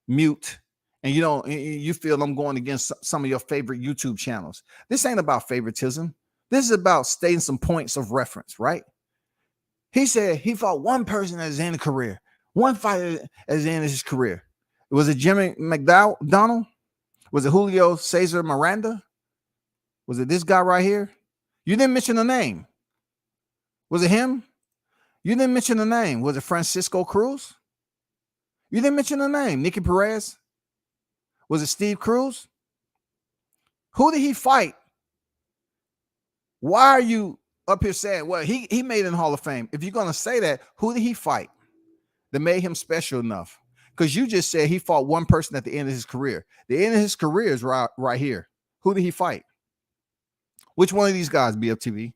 mute, and you feel I'm going against some of your favorite YouTube channels. This ain't about favoritism. This is about stating some points of reference, right? He said he fought one person at his end of career, one fighter at the end of his career. Was it Jimmy McDonald? Was it Julio Cesar Miranda? Was it this guy right here? You didn't mention the name. Was it him? You didn't mention the name. Was it Francisco Cruz? You didn't mention the name. Nicky Perez? Was it Steve Cruz? Who did he fight? Why are you up here saying, well, he made it in the Hall of Fame? If you're going to say that, who did he fight that made him special enough? Because you just said he fought one person at the end of his career. The end of his career is right here. Who did he fight? Which one of these guys, Bftb?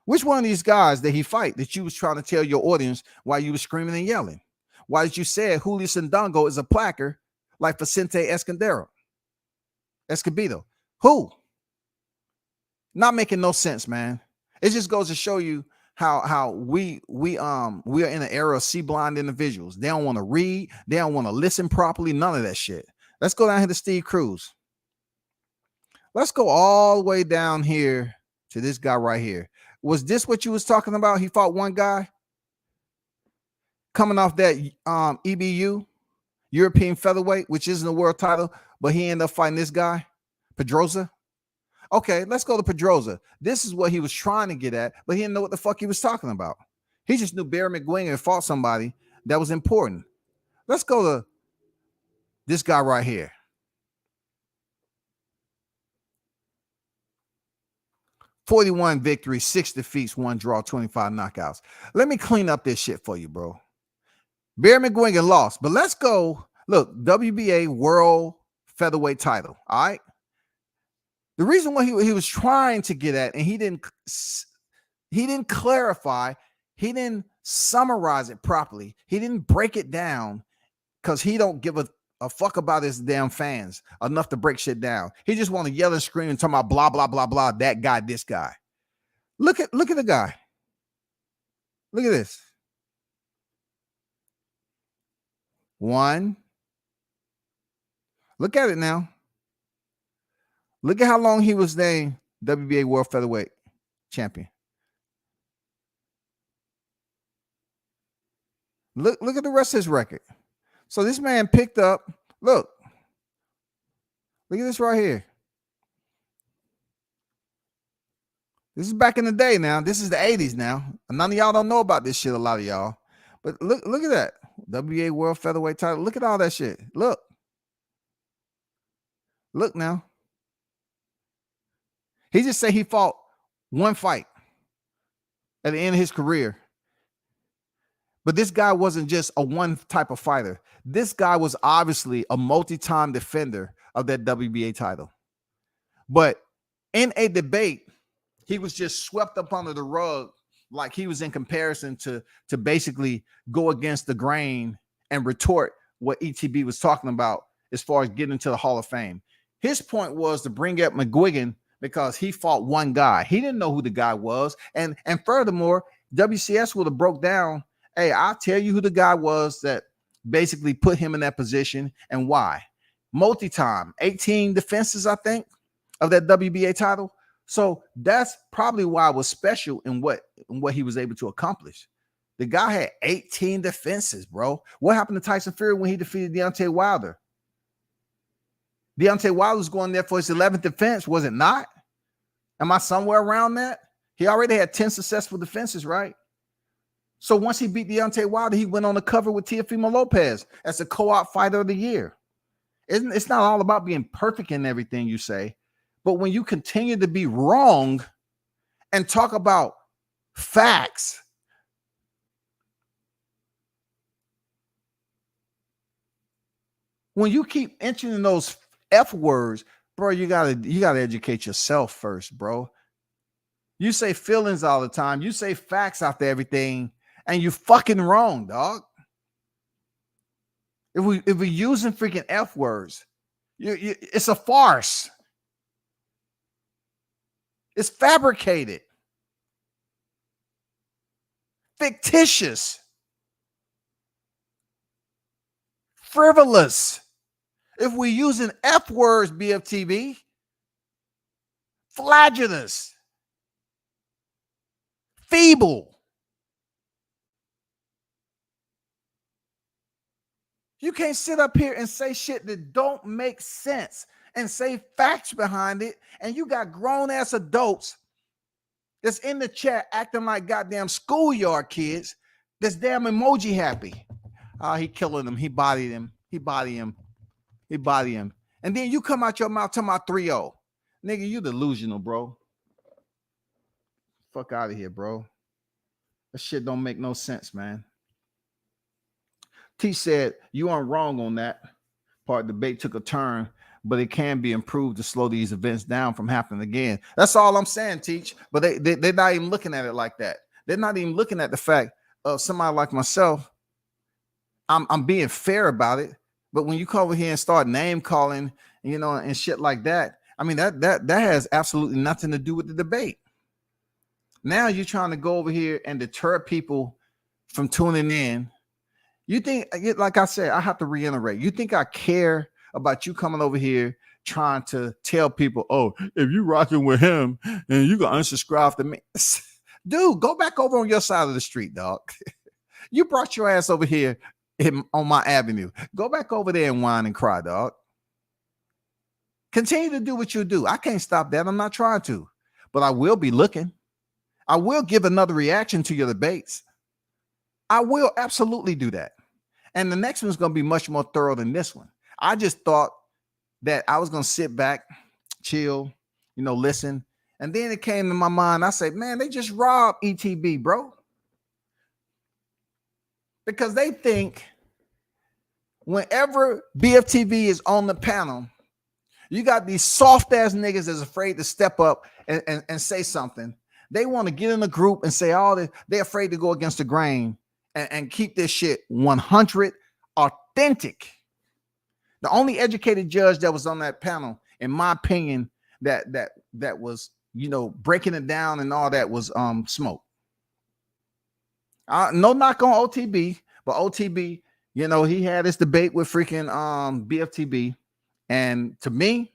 Which one of these guys did he fight that you was trying to tell your audience while you were screaming and yelling? Why did you say Julio Ndongo is a placker like Vicente Escobedo? Who? Not making no sense, man. It just goes to show you how we are in an era of C-blind individuals. They don't want to read. They don't want to listen properly. None of that shit. Let's go down here to Steve Cruz. Let's go all the way down here to this guy right here. Was this what you was talking about? He fought one guy coming off that EBU, European featherweight, which isn't a world title, but he ended up fighting this guy, Pedroza. Okay, let's go to Pedroza. This is what he was trying to get at, but he didn't know what the fuck he was talking about. He just knew Barry McGuigan fought somebody that was important. Let's go to this guy right here. 41 victories, 6 defeats, 1 draw, 25 knockouts. Let me clean up this shit for you, bro. Barry McGuigan lost, but let's go. Look, WBA world featherweight title. All right. The reason why he was trying to get at, and he didn't clarify, he didn't summarize it properly. He didn't break it down because he don't give a a fuck about his damn fans enough to break shit down. He just want to yell and scream and talk about blah, blah, blah, blah, that guy, this guy. Look at the guy. Look at this. One. Look at it now. Look at how long he was named WBA World Featherweight Champion. Look at the rest of his record. So this man picked up, look at this right here. This is back in the day now. This is the 80s now. None of y'all don't know about this shit, a lot of y'all. But look at that. WBA World Featherweight title. Look at all that shit. Look now. He just said he fought one fight at the end of his career. But this guy wasn't just a one type of fighter. This guy was obviously a multi-time defender of that WBA title. But in a debate, he was just swept up under the rug like he was in comparison to basically go against the grain and retort what ETB was talking about as far as getting into the Hall of Fame. His point was to bring up McGuigan because he fought one guy. He didn't know who the guy was. And furthermore, WCS would have broke down, hey, I'll tell you who the guy was that basically put him in that position and why. Multi-time, 18 defenses, I think, of that WBA title. So that's probably why it was special in what he was able to accomplish. The guy had 18 defenses, bro. What happened to Tyson Fury when he defeated Deontay Wilder? Deontay Wilder was going there for his 11th defense, was it not? Am I somewhere around that? He already had 10 successful defenses, right? So once he beat Deontay Wilder, he went on the cover with Teofimo Lopez as the co-op fighter of the year. It's not all about being perfect in everything you say, but when you continue to be wrong and talk about facts, when you keep entering those F words, bro, you gotta educate yourself first, bro. You say feelings all the time. You say facts after everything, and you fucking wrong, dog. If we're using freaking F words, it's a farce. It's fabricated, fictitious, frivolous. If we're using F words, BFTB, flagellous, feeble. You can't sit up here and say shit that don't make sense and say facts behind it. And you got grown ass adults that's in the chat acting like goddamn schoolyard kids that's damn emoji happy. He killing him. He bodied him. He bodied him. He bodied him. And then you come out your mouth talking about 3-0. Nigga, you delusional, bro. Fuck out of here, bro. That shit don't make no sense, man. T said, you aren't wrong on that part. Debate took a turn, but it can be improved to slow these events down from happening again. That's all I'm saying, Teach. But they're not even looking at it like that. They're not even looking at the fact of somebody like myself. I'm being fair about it. But when you come over here and start name calling, you know, and shit like that, I mean, that has absolutely nothing to do with the debate. Now you're trying to go over here and deter people from tuning in. You think, like I said, I have to reiterate. You think I care about you coming over here trying to tell people, oh, if you rocking with him and you gonna unsubscribe to me? Dude, go back over on your side of the street, dog. You brought your ass over here on my avenue. Go back over there and whine and cry, dog. Continue to do what you do. I can't stop that. I'm not trying to, but I will be looking. I will give another reaction to your debates. I will absolutely do that. And the next one's going to be much more thorough than this one. I just thought that I was going to sit back, chill, you know, listen. And then it came to my mind. I said, man, they just robbed ETB, bro. Because they think whenever BFTV is on the panel, you got these soft ass niggas that's afraid to step up and say something. They want to get in a group and say all this. They're afraid to go against the grain and keep this shit 100 authentic. The only educated judge that was on that panel, in my opinion, that was, you know, breaking it down and all that was Smoke. No knock on OTB, but OTB, you know, he had this debate with freaking Bftb, and to me,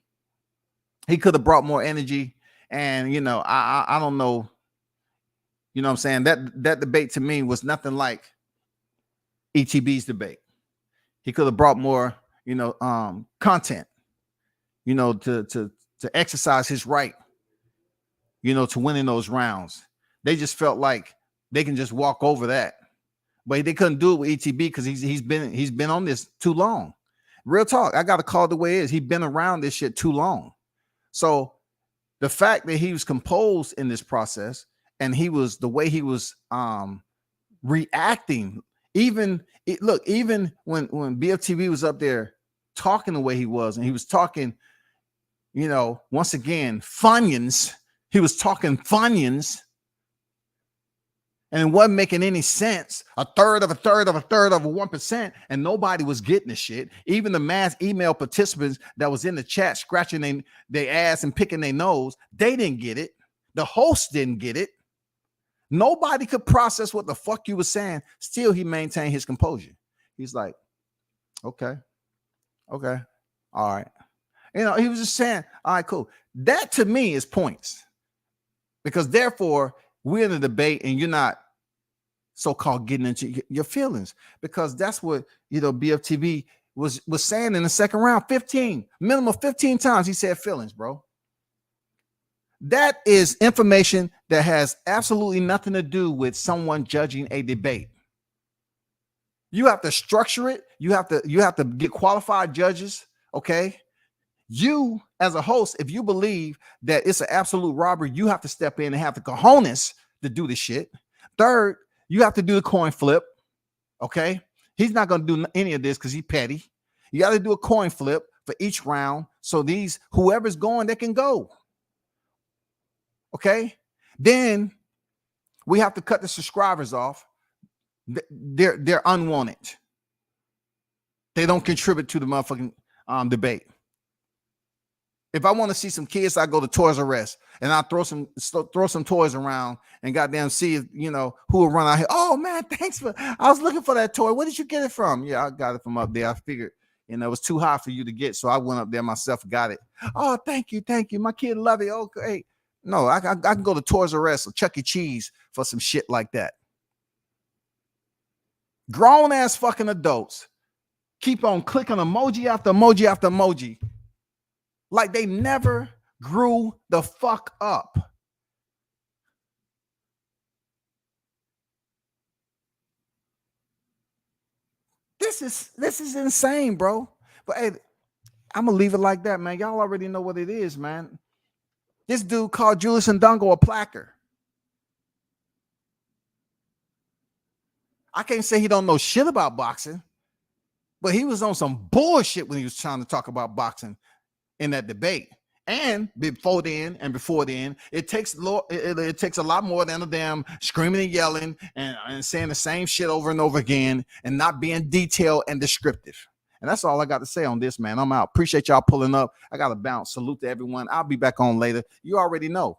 he could have brought more energy. And you know, I don't know, you know what I'm saying, that debate to me was nothing like ETB's debate. He could have brought more, you know, content, you know, to exercise his right, you know, to winning those rounds. They just felt like they can just walk over that, but they couldn't do it with ETB because he's been on this too long. Real talk, I got to call it the way it is. He's been around this shit too long. So the fact that he was composed in this process, and he was the way he was reacting, even when Bftb was up there talking the way he was, and he was talking, you know, once again, Funyuns. He was talking Funyuns, and it wasn't making any sense. A third of a 1%, and nobody was getting the shit. Even the mass email participants that was in the chat scratching their ass and picking their nose, they didn't get it. The host didn't get it. Nobody could process what the fuck you were saying. Still, he maintained his composure. He's like, okay, all right. You know, he was just saying, all right, cool. That to me is points, because therefore we're in a debate and you're not so-called getting into your feelings, because that's what, you know, Bftb was saying in the second round. Minimum 15 times he said feelings, bro. That is information that has absolutely nothing to do with someone judging a debate. You have to structure it. You have to get qualified judges. Okay. You as a host, if you believe that it's an absolute robbery, you have to step in and have the cojones to do the shit. Third, you have to do the coin flip. Okay. He's not going to do any of this because he's petty. You got to do a coin flip for each round. So whoever's going, they can go. Okay. Then we have to cut the subscribers off. They're unwanted. They don't contribute to the motherfucking debate. If I want to see some kids, I go to Toys R Us and I throw some toys around and goddamn see, you know, who will run out here. Oh man, thanks I was looking for that toy. Where did you get it from? Yeah, I got it from up there. I figured, you know, it was too high for you to get, so I went up there myself, got it. Oh, thank you. My kid love it. Okay. No, I can go to Toys R Us or Chuck E. Cheese for some shit like that. Grown ass fucking adults keep on clicking emoji after emoji after emoji, like they never grew the fuck up. This is insane, bro. But hey, I'm gonna leave it like that, man. Y'all already know what it is, man. This dude called Julius Ndongo a placker. I can't say he don't know shit about boxing, but he was on some bullshit when he was trying to talk about boxing in that debate. And before then, it takes a lot more than a damn screaming and yelling and saying the same shit over and over again and not being detailed and descriptive. And that's all I got to say on this, man. I'm out. Appreciate y'all pulling up. I got to bounce. Salute to everyone. I'll be back on later. You already know.